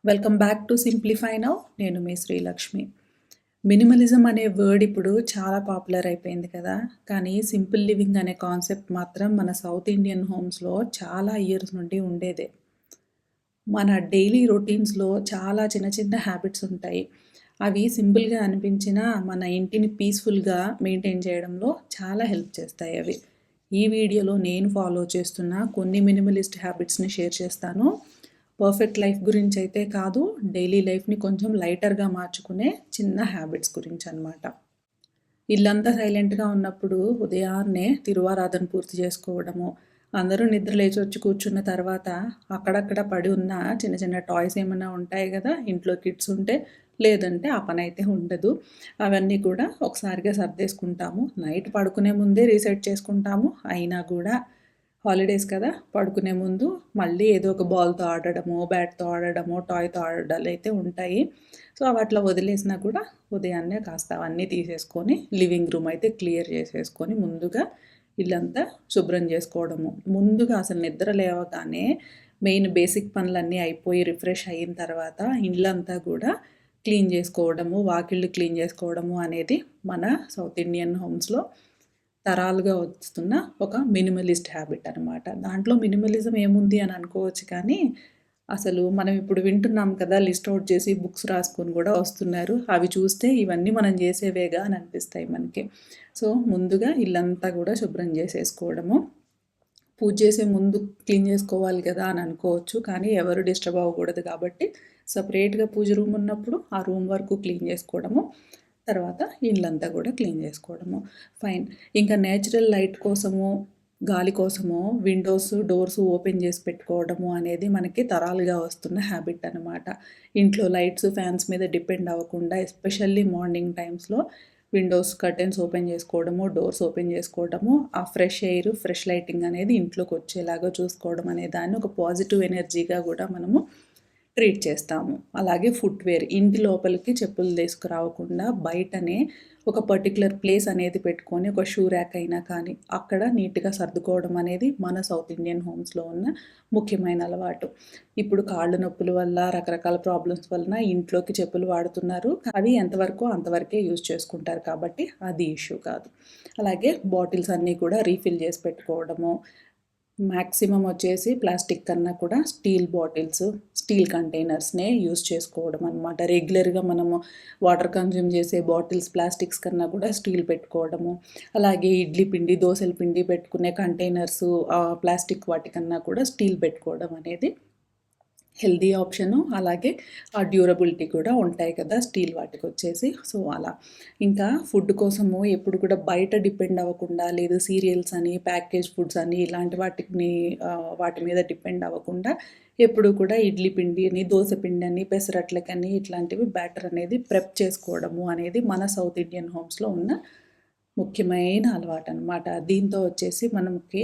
Welcome back to simplify now. నేను మీ Srilakshmi. Minimalism అనే word ఇప్పుడు చాలా పాపులర్ అయిపోయింది కదా! కానీ సింపుల్ లివింగ్ అనే కాన్సెప్ట్ మాత్రం మన సౌత్ ఇండియన్ హోమ్స్‌లో చాలా ఇయర్స్ నుండి ఉండేదే. మన డైలీ రొటీన్స్‌లో చాలా చిన్న చిన్న హ్యాబిట్స్ ఉంటాయి. అవి సింపుల్‌గా అనిపించినా మన ఇంటిని పీస్‌ఫుల్‌గా మెయింటైన్ చేయడంలో చాలా హెల్ప్ చేస్తాయి అవి. ఈ వీడియోలో నేను ఫాలో చేస్తున్న కొన్ని మినిమలిస్ట్ హ్యాబిట్స్‌ని షేర్ చేస్తాను. పర్ఫెక్ట్ లైఫ్ గురించి అయితే కాదు, డైలీ లైఫ్‌ని కొంచెం లైటర్‌గా మార్చుకునే చిన్న హ్యాబిట్స్ గురించనమాట. ఇల్లంతా సైలెంట్‌గా ఉన్నప్పుడు ఉదయాన్నే తిరువారాధన పూర్తి చేసుకోవడము, అందరూ నిద్ర లేచొచ్చి కూర్చున్న తర్వాత అక్కడక్కడ పడి ఉన్న చిన్న చిన్న టాయ్స్ ఏమన్నా ఉంటాయి గదా! ఇంట్లో కిడ్స్ ఉంటే, లేదంటే ఆ పనైతే ఉండదు. అవన్నీ కూడా ఒకసారిగా సర్దేసుకుంటాము. నైట్ పడుకునే ముందే రీసెట్ చేసుకుంటాము. అయినా గూడా హాలిడేస్ కదా! పడుకునే ముందు మళ్ళీ ఏదో ఒక బాల్‌తో ఆడడమో, బ్యాట్‌తో ఆడడమో, టాయ్‌తో ఆడడాలైతే ఉంటాయి. సో, అవి అట్లా వదిలేసినా కూడా ఉదయాన్నే కాస్త అవన్నీ తీసేసుకొని లివింగ్ రూమ్ అయితే క్లియర్ చేసేసుకొని ముందుగా ఇల్లంతా శుభ్రం చేసుకోవడము. ముందుగా అసలు నిద్ర లేవగానే మెయిన్ బేసిక్ పనులన్నీ అయిపోయి రిఫ్రెష్ అయిన తర్వాత ఇల్లంతా కూడా క్లీన్ చేసుకోవడము, వాకిళ్ళు క్లీన్ చేసుకోవడము అనేది మన సౌత్ ఇండియన్ హోమ్స్‌లో తరాలుగా వస్తున్న ఒక మినిమలిస్ట్ హ్యాబిట్ అనమాట. దాంట్లో మినిమలిజం ఏముంది అని అనుకోవచ్చు కానీ, అసలు మనం ఇప్పుడు వింటున్నాం కదా! లిస్ట్ ఔట్ చేసి బుక్స్ రాసుకొని గూడా వస్తున్నారు. అవి చూస్తే ఇవన్నీ మనం చేసేవేగా అని అనిపిస్తాయి మనకి. సో, ముందుగా ఇల్లంతా గూడా శుభ్రం చేసేసుకోవడము. పూజ చేసే ముందు క్లీన్ చేసుకోవాలి కదా అని అనుకోవచ్చు. కానీ ఎవరు డిస్టర్బ్ అవ్వకూడదు కాబట్టి సెపరేట్‌గా పూజ రూమ్ ఉన్నప్పుడు ఆ రూమ్ వరకు క్లీన్ చేసుకోవడము. తర్వాత ఇల్లంతా కూడా క్లీన్ చేసుకోవడము. ఫైన్. ఇంకా నేచురల్ లైట్ కోసము, గాలి కోసము విండోస్, డోర్స్ ఓపెన్ చేసి పెట్టుకోవడము అనేది మనకి తరాలుగా వస్తున్న హ్యాబిట్ అనమాట. ఇంట్లో లైట్స్, ఫ్యాన్స్ మీద డిపెండ్ అవ్వకుండా ఎస్పెషల్లీ మార్నింగ్ టైమ్స్‌లో విండోస్, కర్టెన్స్ ఓపెన్ చేసుకోవడము, డోర్స్ ఓపెన్ చేసుకోవడము, ఆ ఫ్రెష్ ఎయిర్, ఫ్రెష్ లైటింగ్ అనేది ఇంట్లోకి వచ్చేలాగా చూసుకోవడం అనే దాన్ని ఒక పాజిటివ్ ఎనర్జీగా కూడా మనము ట్రీట్ చేస్తాము. అలాగే ఫుట్‌వేర్ ఇంటి లోపలికి చెప్పులు తీసుకురావకుండా బయటనే ఒక పర్టిక్యులర్ ప్లేస్ అనేది పెట్టుకొని ఒక షూ ర్యాక్ అయినా కానీ అక్కడ నీట్‌గా సర్దుకోవడం అనేది మన సౌత్ ఇండియన్ హోమ్స్‌లో ఉన్న ముఖ్యమైన అలవాటు. ఇప్పుడు కాళ్ళు నొప్పుల వల్ల రకరకాల ప్రాబ్లమ్స్ వలన ఇంట్లోకి చెప్పులు వాడుతున్నారు. అవి ఎంతవరకో అంతవరకే యూజ్ చేసుకుంటారు కాబట్టి అది ఇష్యూ కాదు. అలాగే బాటిల్స్ అన్నీ కూడా రీఫిల్ చేసి పెట్టుకోవడము. మాక్సిమం వచ్చేసి ప్లాస్టిక్ కన్నా కూడా స్టీల్ బాటిల్స్, స్టీల్ కంటైనర్స్‌నే యూజ్ చేసుకోవడం అనమాట. రెగ్యులర్‌గా మనము వాటర్ కన్జ్యూమ్ చేసే బాటిల్స్, ప్లాస్టిక్స్ కన్నా కూడా స్టీల్ పెట్టుకోవడము. అలాగే ఇడ్లీ పిండి, దోసల పిండి పెట్టుకునే కంటైనర్సు ప్లాస్టిక్ వాటికన్నా కూడా స్టీల్ పెట్టుకోవడం అనేది హెల్తీ ఆప్షను. అలాగే ఆ డ్యూరబిలిటీ కూడా ఉంటాయి కదా! స్టీల్ వాటికొచ్చేసి. సో, అలా. ఇంకా ఫుడ్ కోసము ఎప్పుడు కూడా బయట డిపెండ్ అవ్వకుండా, లేదు సీరియల్స్ అని, ప్యాకేజ్ ఫుడ్స్ అని ఇలాంటి వాటి మీద డిపెండ్ అవ్వకుండా ఎప్పుడు కూడా ఇడ్లీ పిండి అని, దోస పిండి అని, పెసరట్లకని ఇట్లాంటివి బ్యాటర్ అనేది ప్రెప్ చేసుకోవడము అనేది మన సౌత్ ఇండియన్ హోమ్స్‌లో ఉన్న ముఖ్యమైన అలవాటనమాట. దీంతో వచ్చేసి మనకి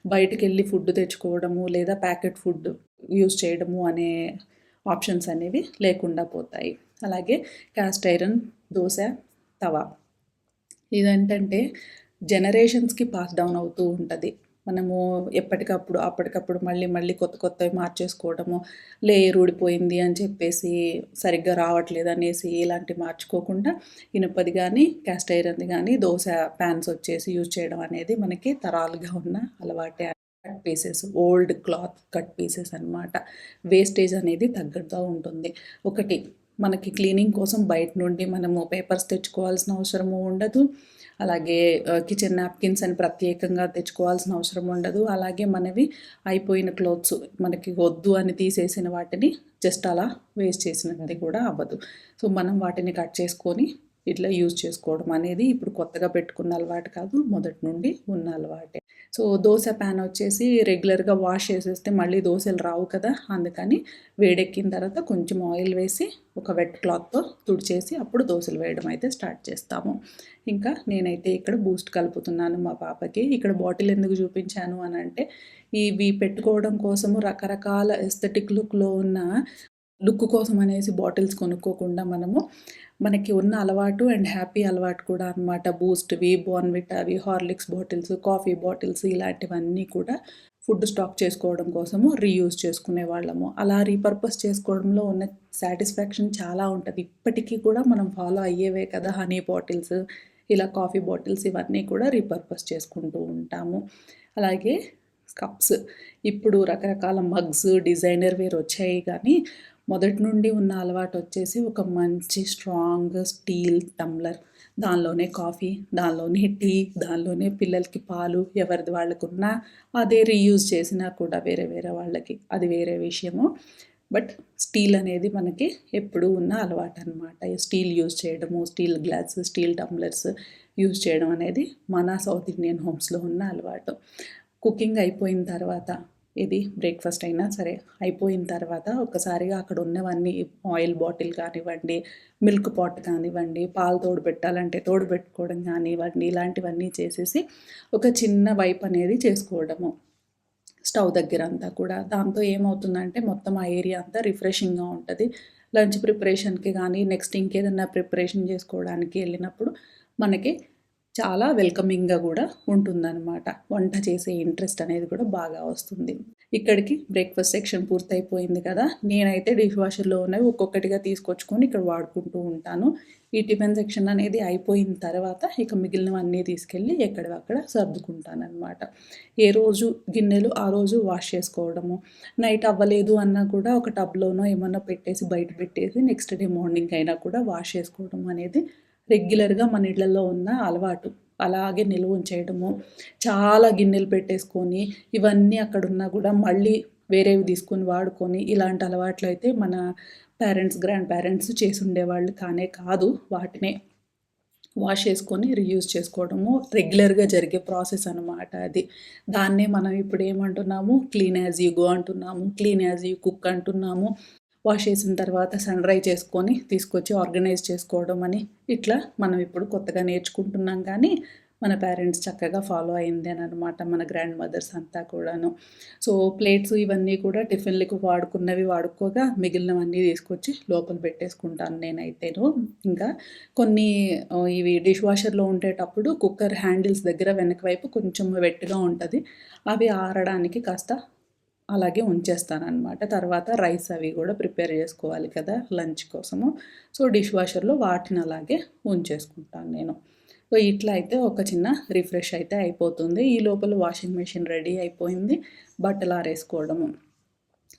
బయటికెళ్ళి ఫుడ్ తెచ్చుకోవడము, లేదా ప్యాకెట్ ఫుడ్ యూజ్ చేయడము అనే ఆప్షన్స్ అనేవి లేకుండా పోతాయి. అలాగే క్యాస్ట్ ఐరన్, దోస, తవా ఇదేంటంటే జనరేషన్స్‌కి పాస్ డౌన్ అవుతూ ఉంటది. మనము ఎప్పటికప్పుడు, అప్పటికప్పుడు మళ్ళీ మళ్ళీ కొత్త కొత్తవి మార్చేసుకోవడము, లేయర్ ఊడిపోయింది అని చెప్పేసి సరిగ్గా రావట్లేదనేసి ఇలాంటివి మార్చుకోకుండా ఇనుపది గానీ, క్యాస్ట్ ఐరన్‌ది గానీ దోస పాన్స్ వచ్చేసి యూజ్ చేయడం అనేది మనకి తరాలుగా ఉన్న అలవాటే. Cut pieces, old cloth cut pieces అనమాట. వేస్టేజ్ అనేది తగ్గుతూ ఉంటుంది. ఒకటి మనకి క్లీనింగ్ కోసం బయట నుండి మనము పేపర్స్ తెచ్చుకోవాల్సిన అవసరము ఉండదు. అలాగే కిచెన్ నాప్కిన్స్ అని ప్రత్యేకంగా తెచ్చుకోవాల్సిన అవసరం ఉండదు. అలాగే మనవి అయిపోయిన క్లోత్స్ మనకి వద్దు అని తీసేసిన వాటిని జస్ట్ అలా వేస్ట్ చేసినది కూడా అవ్వదు. సో, మనం వాటిని కట్ చేసుకొని ఇట్లా యూజ్ చేసుకోవడం అనేది ఇప్పుడు కొత్తగా పెట్టుకున్న అలవాటు కాదు. మొదటి నుండి ఉన్న అలవాటే. సో, దోస పాన్ వచ్చేసి రెగ్యులర్‌గా వాష్ చేసేస్తే మళ్ళీ దోసలు రావు కదా! అందుకని వేడెక్కిన తర్వాత కొంచెం ఆయిల్ వేసి ఒక వెట్ క్లాత్‌తో తుడిచేసి అప్పుడు దోసలు వేయడం అయితే స్టార్ట్ చేస్తాము. ఇంకా నేనైతే ఇక్కడ బూస్ట్ కలుపుతున్నాను మా పాపకి. ఇక్కడ బాటిల్ ఎందుకు చూపించాను అనంటే, ఇవి పెట్టుకోవడం కోసము రకరకాల ఎస్థెటిక్ లుక్‌లో ఉన్న లుక్ కోసం అనేసి బాటిల్స్ కొనుక్కోకుండా మనకి ఉన్న అలవాటు అండ్ హ్యాపీ అలవాటు కూడా అనమాట. బూస్ట్‌వి, బోర్న్‌విటావి, హార్లిక్స్ బాటిల్స్, కాఫీ బాటిల్స్ ఇలాంటివన్నీ కూడా ఫుడ్ స్టాక్ చేసుకోవడం కోసము రీయూజ్ చేసుకునేవాళ్ళము. అలా రీపర్పస్ చేసుకోవడంలో ఉన్న సాటిస్ఫాక్షన్ చాలా ఉంటది. ఇప్పటికీ కూడా మనం ఫాలో అయ్యేవే కదా! హనీ బాటిల్స్, ఇలా కాఫీ బాటిల్స్ ఇవన్నీ కూడా రీపర్పస్ చేసుకుంటూ ఉంటాము. అలాగే కప్స్. ఇప్పుడు రకరకాల మగ్స్, డిజైనర్ వేర్ వచ్చాయి గానీ, మొదటి నుండి ఉన్న అలవాటొచ్చేసి ఒక మంచి స్ట్రాంగ్ స్టీల్ టంబ్లర్. దానిలోనే కాఫీ, దానిలోనే టీ, దానిలోనే పిల్లలకి పాలు ఎవరిది వాళ్ళకున్నా అదే రీయూజ్ చేసినా కూడా వేరే వేరే వాళ్ళకి అది వేరే విషయము. బట్ స్టీల్ అనేది మనకి ఎప్పుడూ ఉన్న అలవాటనమాట. స్టీల్ యూజ్ చేయడము, steel glass, steel tumblers use చేయడం అనేది మన సౌత్ ఇండియన్ హోమ్స్‌లో ఉన్న అలవాటు. కుకింగ్ అయిపోయిన తర్వాత ఇది బ్రేక్‌ఫాస్ట్ అయినా సరే, అయిపోయిన తర్వాత ఒక్కసారిగా అక్కడ ఉన్నవన్నీ ఆయిల్ బాటిల్ కానివ్వండి, మిల్క్ పాట్ కానివ్వండి, పాలు తోడుపెట్టాలంటే తోడుపెట్టుకోవడం కానివ్వండి, ఇలాంటివన్నీ చేసేసి ఒక చిన్న వైప్ అనేది చేసుకోవడము. స్టవ్ దగ్గర అంతా కూడా. దాంతో ఏమవుతుందంటే మొత్తం ఆ ఏరియా అంతా రిఫ్రెషింగ్‌గా ఉంటది. లంచ్ ప్రిపరేషన్‌కి గానీ, నెక్స్ట్ ఇంకేదన్నా ప్రిపరేషన్ చేసుకోవడానికి ఎళ్ళినప్పుడు మనకి చాలా వెల్కమింగ్‌గా గూడా ఉంటుందనమాట. వంట చేసే ఇంట్రెస్ట్ అనేది కూడా బాగా వస్తుంది. ఇక్కడికి బ్రేక్‌ఫాస్ట్ సెక్షన్ పూర్తయిపోయింది కదా! నేనైతే డిష్ వాషర్‌లో ఉన్నవి ఒక్కొక్కటిగా తీసుకొచ్చుకొని ఇక్కడ వాడుకుంటూ ఉంటాను. ఈ టిఫిన్ సెక్షన్ అనేది అయిపోయిన తర్వాత ఇక మిగిలినవన్నీ తీసుకెళ్ళి ఎక్కడివక్కడ సర్దుకుంటాననమాట. ఏ రోజు గిన్నెలు ఆ రోజు వాష్ చేసుకోవడము. నైట్ అవ్వలేదు అన్నా కూడా ఒక టబ్‌లోనో ఏమన్నా పెట్టేసి బయట పెట్టేసి నెక్స్ట్ డే మార్నింగ్ అయినా కూడా వాష్ చేసుకోవడం అనేది రెగ్యులర్‌గా మన ఇళ్లల్లో ఉన్న అలవాటు. అలాగే నిల్వ ఉంచేయడము. చాలా గిన్నెలు పెట్టేసుకొని, ఇవన్నీ అక్కడున్నా గూడా మళ్ళీ వేరేవి తీసుకొని వాడుకొని, ఇలాంటి అలవాట్లయితే మన పేరెంట్స్, గ్రాండ్ పేరెంట్స్ చేసుండేవాళ్ళు కానే కాదు. వాటినే వాష్ చేసుకొని రీయూజ్ చేసుకోవడము రెగ్యులర్‌గా జరిగే ప్రాసెస్ అనమాట అది. దాన్నే మనం ఇప్పుడేమంటున్నాము క్లీన్ యాజ్ యూ గో అంటున్నాము. క్లీన్ యాజ్ యూ కుక్ అంటున్నాము. వాష్ చేసిన తర్వాత సన్ డ్రై చేసుకొని తీసుకొచ్చి ఆర్గనైజ్ చేసుకోవడం అని ఇట్లా మనం ఇప్పుడు కొత్తగా నేర్చుకుంటున్నాం కానీ మన పేరెంట్స్ చక్కగా ఫాలో అయిందేననమాట మన గ్రాండ్ మదర్స్ అంతా కూడాను. సో ప్లేట్స్ ఇవన్నీ కూడా టిఫిన్‌లకి వాడుకున్నవి వాడుకోగా మిగిలినవన్నీ తీసుకొచ్చి లోపల పెట్టేసుకుంటాను నేనైతేను. ఇంకా కొన్ని ఇవి డిష్ వాషర్‌లో ఉండేటప్పుడు కుక్కర్ హ్యాండిల్స్ దగ్గర వెనక వైపు కొంచెం వెట్‌గా ఉంటది. అవి ఆరడానికి కాస్త అలాగే ఉంచేస్తాననమాట. తర్వాత రైస్ అవి గూడా ప్రిపేర్ జేసుకోవాలి కదా! లంచ్ కోసము. సో, డిష్ వాషర్‌లో వాటిని అలాగే ఉంచేసుకుంటాను నేను. సో, ఇట్లా అయితే ఒక చిన్న రిఫ్రెష్ అయితే అయిపోతుంది. ఈ లోపల వాషింగ్ మెషిన్ రెడీ అయిపోయింది. బట్టలు ఆరేసుకోవడము.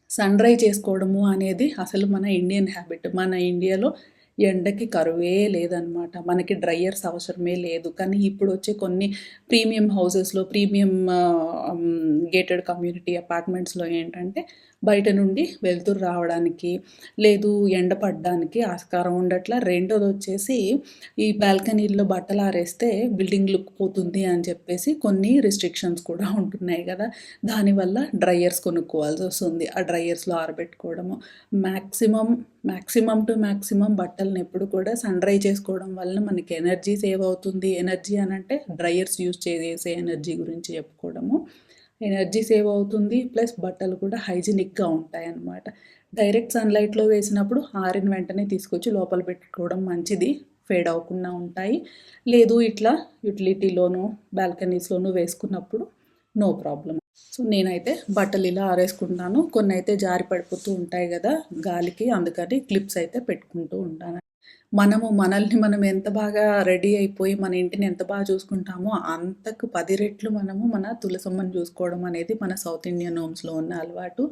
సన్ డ్రై చేసుకోవడము అనేది అసలు మన ఇండియన్ హ్యాబిట్. మన ఇండియాలో ఎండకి కరువే లేదనమాట. మనకి డ్రైయర్స్ అవసరమే లేదు. కానీ ఇప్పుడొచ్చే కొన్ని ప్రీమియం హౌసెస్‌లో గేటెడ్ కమ్యూనిటీ అపార్ట్మెంట్స్‌లో ఏంటంటే బయట నుండి వెలుతురు రావడానికి, లేదు ఎండ పడడానికి ఆస్కారం ఉండట్లా. రెండోదొచ్చేసి ఈ బాల్కనీల్లో బట్టలారేస్తే బిల్డింగ్ లుక్ పోతుంది అని చెప్పేసి కొన్ని రిస్ట్రిక్షన్స్ కూడా ఉంటున్నాయి గదా! దానివల్ల డ్రైయర్స్ కొనుక్కోవాల్సొస్తుంది. ఆ డ్రైయర్స్‌లో ఆరబెట్టుకోవడము. మాక్సిమం బట్టల్ని ఎప్పుడు కూడా సన్ డ్రై చేసుకోవడం వలన మనకి ఎనర్జీ సేవ్ అవుతుంది. ఎనర్జీ అనంటే డ్రైయర్స్ యూజ్ చేసే ఎనర్జీ గురించి చెప్పుకోవడము. ఎనర్జీ సేవ్ అవుతుంది. ప్లస్ బట్టలు కూడా హైజినిక్‌గా ఉంటాయన్నమాట. డైరెక్ట్ సన్‌లైట్‌లో వేసినప్పుడు ఆరిన వెంటనే తీసుకొచ్చి లోపల పెట్టుకోవడం మంచిది. ఫేడ్ అవ్వకుండా ఉంటాయి. లేదు ఇట్లా యుటిలిటీలోనో, బాల్కనీస్‌లోనో వేసుకున్నప్పుడు నో ప్రాబ్లమ్. సో, నేనైతే బట్టలు ఇలా ఆరేసుకుంటాను. కొన్నైతే జారి పడిపోతూ ఉంటాయి గదా! గాలికి అందుకని క్లిప్స్ అయితే పెట్టుకుంటూ ఉంటాను. మనల్ని మనం ఎంత బాగా రెడీ అయిపోయి మన ఇంటిని ఎంత బాగా చూసుకుంటామో అంతకు 10 రెట్లు మనము మన తులసమ్మని చూసుకోవడం అనేది మన సౌత్ ఇండియన్ హోమ్స్‌లో ఉన్న అలవాటు.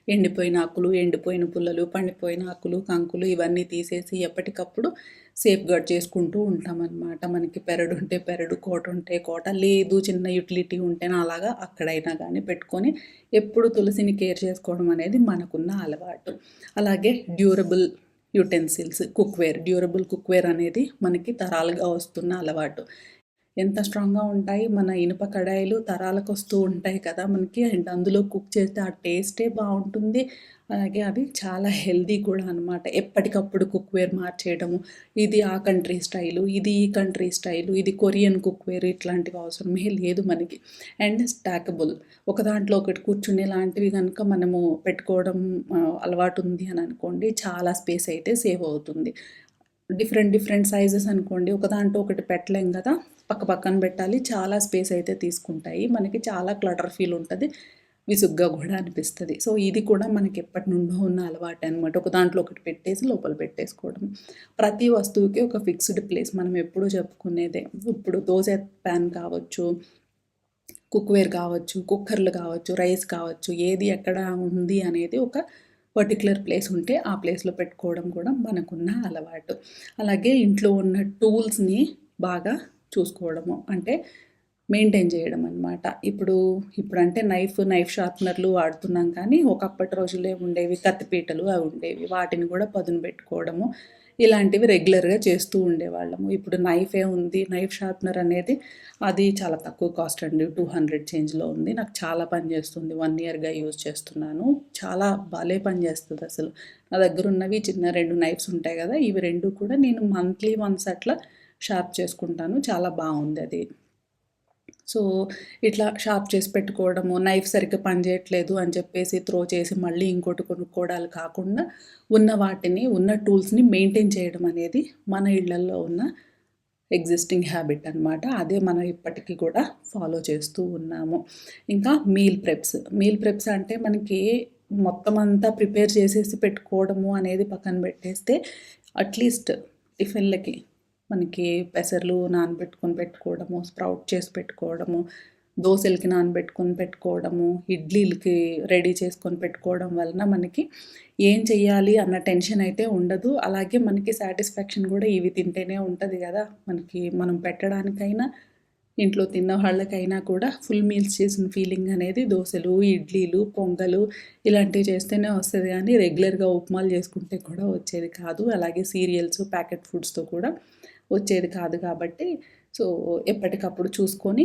ఎండిపోయిన ఆకులు, ఎండిపోయిన పుల్లలు, పండిపోయిన ఆకులు, కంకులు ఇవన్నీ తీసేసి ఎప్పటికప్పుడు సేఫ్‌గార్డ్ చేసుకుంటూ ఉంటామనమాట. మనకి పెరడుంటే పెరడు, కోటుంటే కోట, లేదు చిన్న యుటిలిటీ ఉంటేనే అలాగా అక్కడైనా గానీ పెట్టుకొని ఎప్పుడు తులసిని కేర్ చేసుకోవడం అనేది మనకున్న అలవాటు. అలాగే డ్యూరబుల్ యుటెన్సిల్స్, డ్యూరబుల్ కుక్‌వేర్ అనేది మనకి తరాలుగా వస్తున్న అలవాటు. ఎంత స్ట్రాంగ్‌గా ఉంటాయి. మన ఇనుప కడాయిలు తరాలకొస్తూ ఉంటాయి కదా మనకి. అండ్ అందులో కుక్ చేస్తే ఆ టేస్టే బావుంటుంది. అలాగే అవి చాలా హెల్తీ కూడా అనమాట. ఎప్పటికప్పుడు కుక్‌వేర్ మార్చేయడము. ఇది ఆ కంట్రీ స్టైలు, ఇది ఈ కంట్రీ స్టైలు, ఇది కొరియన్ కుక్‌వేర్ ఇట్లాంటివి అవసరమే లేదు మనకి. And stackable. ఒక దాంట్లో ఒకటి కూర్చునేలాంటివి గనుక మనము పెట్టుకోవడం అలవాటుంది అని అనుకోండి, చాలా స్పేస్ అయితే సేవ్ అవుతుంది. డిఫరెంట్ డిఫరెంట్ సైజెస్ అనుకోండి. ఒక దాంట్లో ఒకటి పెట్టలేం గదా! పక్క పక్కన పెట్టాలి. చాలా స్పేస్ అయితే తీసుకుంటాయి. మనకి చాలా క్లటర్ ఫీల్ ఉంటది. విసుగ్గా గూడా అనిపిస్తది. సో, ఇది కూడా మనకి ఎప్పటినుండో ఉన్న అలవాటే అనమాట. ఒక దాంట్లో ఒకటి పెట్టేసి లోపల పెట్టేసుకోవడం. ప్రతి వస్తువుకి ఒక ఫిక్స్‌డ్ ప్లేస్ మనం ఎప్పుడూ చెప్పుకునేదే. ఇప్పుడు దోస పాన్ కావచ్చు, కుక్‌వేర్ కావచ్చు, కుక్కర్లు కావచ్చు, రైస్ కావచ్చు, ఏది ఎక్కడ ఉంది అనేది ఒక పర్టిక్యులర్ ప్లేస్ ఉంటే ఆ ప్లేస్‌లో పెట్టుకోవడం కూడా మనకున్న అలవాటు. అలాగే ఇంట్లో ఉన్న టూల్స్‌ని బాగా చూసుకోవడము. అంటే మెయింటైన్ చేయడం అనమాట. ఇప్పుడంటే నైఫ్ షార్ప్‌నర్లు వాడుతున్నాం కానీ, ఒకప్పటి రోజుల్లో ఏముండేవి కత్తిపీటలు అవి ఉండేవి. వాటిని కూడా పదును పెట్టుకోవడము, ఇలాంటివి రెగ్యులర్‌గా చేస్తూ ఉండేవాళ్ళము. ఇప్పుడు నైఫే ఉంది. నైఫ్ షార్ప్‌నర్ అనేది అది చాలా తక్కువ కాస్ట్ అండి. 200 చేంజ్‌లో ఉంది. నాకు చాలా పని చేస్తుంది. 1 ఇయర్‌గా యూజ్ చేస్తున్నాను. చాలా భలే పని చేస్తదసలు. నా దగ్గరున్నవి చిన్న 2 నైఫ్స్ ఉంటాయి గదా! ఇవి 2 కూడా నేను మంత్లీ వన్స్ అట్లా షార్ప్ చేసుకుంటాను. చాలా బావుందది. సో, ఇట్లా షార్ప్ చేసి పెట్టుకోవడము, నైఫ్ సరిగ్గా పనిచేయట్లేదు అని చెప్పేసి త్రో చేసి మళ్ళీ ఇంకోటి కొనుక్కోవడాలు కాకుండా, ఉన్న వాటిని, ఉన్న టూల్స్‌ని మెయింటైన్ చేయడం అనేది మన ఇళ్లల్లో ఉన్న ఎగ్జిస్టింగ్ హ్యాబిట్ అనమాట. అదే మనం ఇప్పటికి కూడా ఫాలో చేస్తూ ఉన్నాము. ఇంకా మీల్ ప్రెప్స్ అంటే మనకి మొత్తం అంతా ప్రిపేర్ చేసేసి పెట్టుకోవడము అనేది పక్కన పెట్టేస్తే, అట్‌లీస్ట్ టిఫిన్‌లకి మనకి పెసర్లు నానబెట్టుకొని పెట్టుకోవడము, స్ప్రౌట్ చేసి పెట్టుకోవడము, దోసలకి నానబెట్టుకొని పెట్టుకోవడము, ఇడ్లీలకి రెడీ చేసుకొని పెట్టుకోవడం వలన మనకి ఏం చెయ్యాలి అన్న టెన్షన్ అయితే ఉండదు. అలాగే మనకి సాటిస్ఫాక్షన్ కూడా ఇవి తింటేనే ఉంటది గదా! మనం పెట్టడానికైనా, ఇంట్లో తిన్న వాళ్ళకైనా కూడా ఫుల్ మీల్స్ చేసిన ఫీలింగ్ అనేది దోసలు, ఇడ్లీలు, పొంగలు ఇలాంటివి చేస్తేనే వస్తది గానీ, రెగ్యులర్‌గా ఉప్మాలు చేసుకుంటే కూడా వచ్చేది కాదు. అలాగే సీరియల్స్, ప్యాకెట్ ఫుడ్స్‌తో కూడా వచ్చేది కాదు కాబట్టి, సో, ఎప్పటికప్పుడు చూసుకొని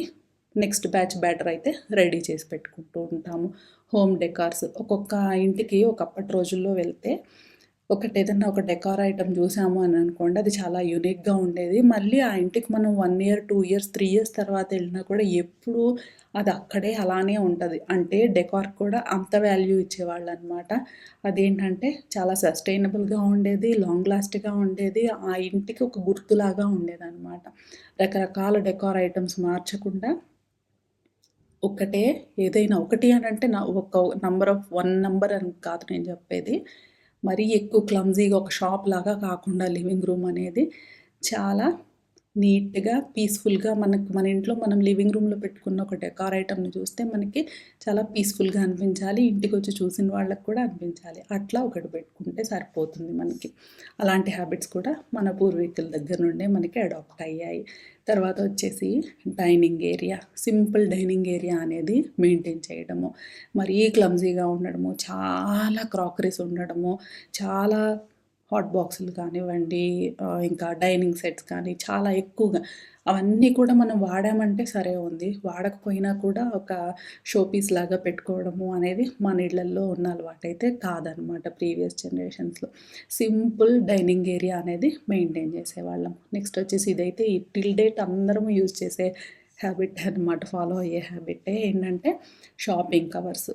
నెక్స్ట్ బ్యాచ్ బ్యాటర్ అయితే రెడీ చేసి పెట్టుకుంటూ ఉంటాము. హోమ్ డెకార్స్ ఒక్కొక్క ఇంటికి ఒకప్పటి రోజుల్లో వెళ్తే ఏదన్నా ఒక డెకార్ ఐటెమ్ చూసాము అని అనుకోండి, అది చాలా యూనిక్‌గా ఉండేది. మళ్ళీ ఆ ఇంటికి మనం 1 ఇయర్, 2 ఇయర్స్, 3 ఇయర్స్ తర్వాత ఎళ్ళినా కూడా ఎప్పుడూ అది అక్కడే అలానే ఉంటది. అంటే డెకార్‌కి కూడా అంత వాల్యూ ఇచ్చేవాళ్ళనమాట. అదేంటంటే చాలా సస్టైనబుల్‌గా ఉండేది, లాంగ్ లాస్ట్‌గా ఉండేది. ఆ ఇంటికి ఒక గుర్తులాగా ఉండేదనమాట. రకరకాల డెకార్ ఐటెమ్స్ మార్చకుండా ఒక్కటే ఏదైనా ఒకటి అనంటే ఒక నంబర్ ఆఫ్ 1 నంబర్ అని కాదు నేను చెప్పేది. మరీ ఎక్కువ క్లమ్జీగా ఒక షాప్‌లాగా కాకుండా లివింగ్ రూమ్ అనేది చాలా నీట్‌గా, పీస్‌ఫుల్‌గా మన ఇంట్లో మనం లివింగ్ రూమ్‌లో పెట్టుకున్న ఒక డెకార్ ఐటెమ్‌ని చూస్తే మనకి చాలా పీస్‌ఫుల్‌గా అనిపించాలి. ఇంటికొచ్చి చూసిన వాళ్ళకి కూడా అనిపించాలి. అట్లా ఒకటి పెట్టుకుంటే సరిపోతుంది మనకి. అలాంటి హ్యాబిట్స్ కూడా మన పూర్వీకుల దగ్గర నుండే మనకి అడాప్ట్ అయ్యాయి. తర్వాత వచ్చేసి dining area. Simple dining area అనేది మెయింటైన్ చేయడము. మరీ క్లమ్జీగా ఉండడము, చాలా క్రాకరీస్ ఉండడము, చాలా హాట్ బాక్సులు కానివ్వండి, ఇంకా డైనింగ్ సెట్స్ కానీ చాలా ఎక్కువగా అవన్నీ కూడా మనం వాడామంటే సరే ఉంది. వాడకపోయినా కూడా ఒక షో పీస్ లాగా పెట్టుకోవడము అనేది మన ఇళ్లల్లో ఉన్న అలవాటైతే కాదనమాట ప్రీవియస్ జనరేషన్స్‌లో. సింపుల్ డైనింగ్ ఏరియా అనేది మెయింటైన్ చేసేవాళ్ళం. నెక్స్ట్ వచ్చేసి ఇదైతే టిల్ డేట్ అందరము యూజ్ చేసే హ్యాబిట్ అనమాట. ఫాలో అయ్యే హ్యాబిటే ఏంటంటే షాపింగ్ కవర్స్.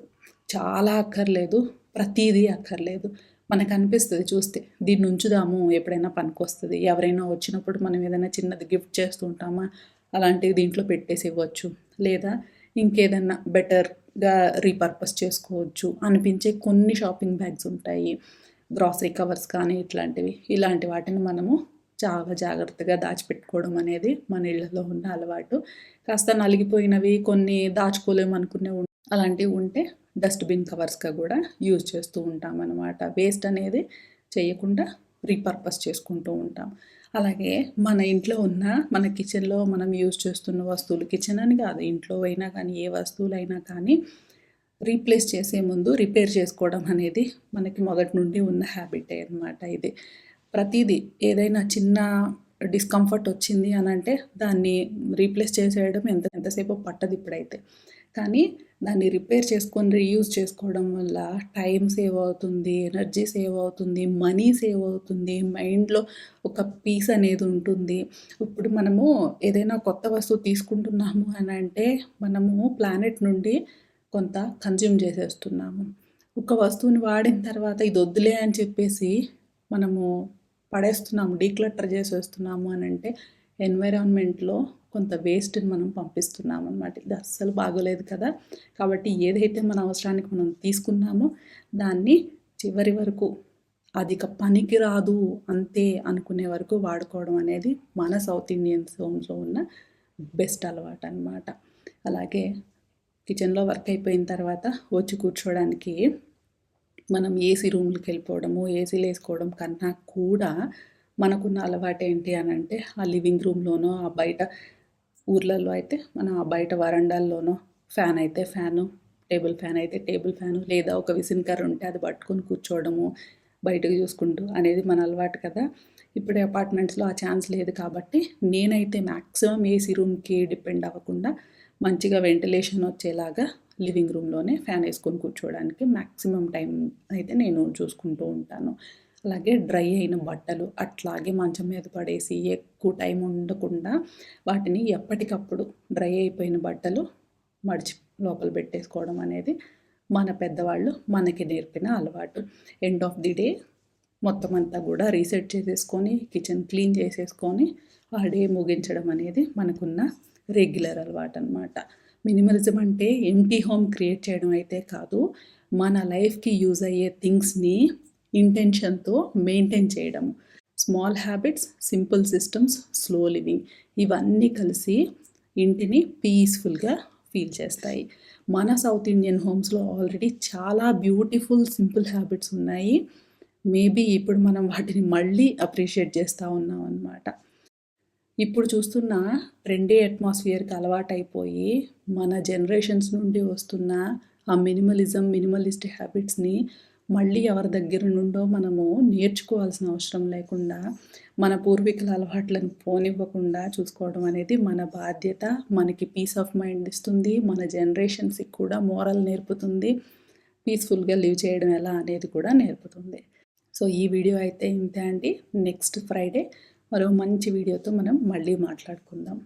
చాలా అక్కర్లేదు. ప్రతీదీ అక్కర్లేదు. మనకనిపిస్తది చూస్తే. దీన్ని ఉంచుదాము ఎప్పుడైనా పనికొస్తది. ఎవరైనా వచ్చినప్పుడు మనం ఏదైనా చిన్నది గిఫ్ట్ చేస్తూ ఉంటామా, అలాంటివి దీంట్లో పెట్టేసి ఇవ్వచ్చు. లేదా ఇంకేదన్నా బెటర్‌గా రీపర్పస్ చేసుకోవచ్చు అనిపించే కొన్ని షాపింగ్ బ్యాగ్స్ ఉంటాయి. గ్రాసరీ కవర్స్ కానీ ఇట్లాంటివి. ఇలాంటి వాటిని మనము చాలా జాగ్రత్తగా దాచిపెట్టుకోవడం అనేది మన ఇళ్లలో ఉన్న అలవాటు. కాస్త నలిగిపోయినవి కొన్ని దాచుకోలేమనుకునేవి అలాంటివి ఉంటే డస్ట్‌బిన్ కవర్స్‌గా గూడా యూజ్ చేస్తూ ఉంటామనమాట. వేస్ట్ అనేది చేయకుండా రీపర్పస్ చేసుకుంటూ ఉంటాం. అలాగే మన ఇంట్లో ఉన్న మన కిచెన్‌లో మనం యూజ్ చేస్తున్న వస్తువులు కిచెన్ అని కాదు ఇంట్లో అయినా కానీ ఏ వస్తువులైనా కానీ రీప్లేస్ చేసే ముందు రిపేర్ చేసుకోవడం అనేది మనకి మొదటి నుండి ఉన్న హ్యాబిటే అనమాట ఇది. ప్రతీదీ ఏదైనా చిన్న డిస్కంఫర్ట్ వచ్చింది అని అంటే దాన్ని రీప్లేస్ చేసేయడం ఎంతసేపు పట్టదు ఇప్పుడైతే. కానీ దాన్ని రిపేర్ చేసుకొని రీయూజ్ చేసుకోవడం వల్ల టైం సేవ్ అవుతుంది, ఎనర్జీ సేవ్ అవుతుంది, మనీ సేవ్ అవుతుంది, మైండ్లో ఒక పీస్ అనేది ఉంటుంది. ఇప్పుడు మనము ఏదైనా కొత్త వస్తువు తీసుకుంటున్నాము అని అంటే మనము ప్లానెట్ నుండి కొంత కన్జ్యూమ్ చేసేస్తున్నాము. ఒక వస్తువుని వాడిన తర్వాత ఇది వద్దులే అని చెప్పేసి మనము పడేస్తున్నాము, డీక్లటర్ చేసేస్తున్నాము అని అంటే ఎన్విరాన్మెంట్లో కొంత వేస్ట్ని మనం పంపిస్తున్నాము అనమాట. ఇది అస్సలు బాగోలేదు కదా. కాబట్టి ఏదైతే మన అవసరానికి మనం తీసుకున్నామో దాన్ని చివరి వరకు అది ఇక పనికి రాదు అంతే అనుకునే వరకు వాడుకోవడం అనేది మన సౌత్ ఇండియన్స్ హోమ్స్లో ఉన్న బెస్ట్ అలవాటు అనమాట. అలాగే కిచెన్లో వర్క్ అయిపోయిన తర్వాత వచ్చి కూర్చోవడానికి మనం ఏసీ రూమ్లకి వెళ్ళిపోవడము, ఏసీలు వేసుకోవడం కన్నా కూడా మనకున్న అలవాటు ఏంటి అని అంటే ఆ లివింగ్ రూమ్లోనో, ఆ బయట ఊర్లలో అయితే మనం ఆ బయట వరండాల్లోనో ఫ్యాన్ అయితే ఫ్యాను, టేబుల్ ఫ్యాన్ అయితే టేబుల్ ఫ్యాను, లేదా ఒక విసినకర్ర ఉంటే అది పట్టుకొని కూర్చోవడము బయటకు చూసుకుంటూ అనేది మన అలవాటు కదా. ఇప్పుడు అపార్ట్మెంట్స్లో ఆ ఛాన్స్ లేదు కాబట్టి నేనైతే మ్యాక్సిమం ఏసీ రూమ్కి డిపెండ్ అవ్వకుండా మంచిగా వెంటిలేషన్ వచ్చేలాగా లివింగ్ రూమ్లోనే ఫ్యాన్ వేసుకొని కూర్చోవడానికి మ్యాక్సిమం టైం అయితే నేను చూసుకుంటూ ఉంటాను. అలాగే డ్రై అయిన బట్టలు అట్లాగే మంచం మీద పడేసి ఎక్కువ టైం ఉండకుండా వాటిని ఎప్పటికప్పుడు డ్రై అయిపోయిన బట్టలు మడిచి లోపల పెట్టేసుకోవడం అనేది మన పెద్దవాళ్ళు మనకి నేర్పిన అలవాటు. ఎండ్ ఆఫ్ ది డే మొత్తం అంతా కూడా రీసెట్ చేసేసుకొని కిచెన్ క్లీన్ చేసేసుకొని ఆ డే ముగించడం అనేది మనకున్న రెగ్యులర్ అలవాటు అనమాట. మినిమలిజం అంటే ఎంటీ హోమ్ క్రియేట్ చేయడం అయితే కాదు, మన లైఫ్కి యూజ్ అయ్యే థింగ్స్ని ఇంటెన్షన్తో మెయింటైన్ చేయడం. Small habits, simple systems, slow living ఇవన్నీ కలిసి ఇంటిని పీస్ఫుల్గా ఫీల్ చేస్తాయి. మన సౌత్ ఇండియన్ హోమ్స్లో ఆల్రెడీ చాలా బ్యూటిఫుల్ సింపుల్ హ్యాబిట్స్ ఉన్నాయి. మేబీ ఇప్పుడు మనం వాటిని మళ్ళీ అప్రిషియేట్ చేస్తూ ఉన్నాం అన్నమాట. ఇప్పుడు చూస్తున్న ట్రెండీ అట్మాస్ఫియర్కి అలవాటైపోయి మన జనరేషన్స్ నుండి వస్తున్న ఆ మినిమలిస్ట్ హ్యాబిట్స్ని మళ్ళీ ఎవరి దగ్గర నుండో మనము నేర్చుకోవాల్సిన అవసరం లేకుండా మన పూర్వీకుల అలవాట్లను పోనివ్వకుండా చూసుకోవడం అనేది మన బాధ్యత. మనకి పీస్ ఆఫ్ మైండ్ ఇస్తుంది, మన జనరేషన్స్కి కూడా మోరల్ నేర్పుతుంది, పీస్ఫుల్గా లివ్ చేయడం ఎలా అనేది కూడా నేర్పుతుంది. సో ఈ వీడియో అయితే ఇంతే అండి. నెక్స్ట్ ఫ్రైడే మరో మంచి వీడియోతో మనం మళ్ళీ మాట్లాడుకుందాం.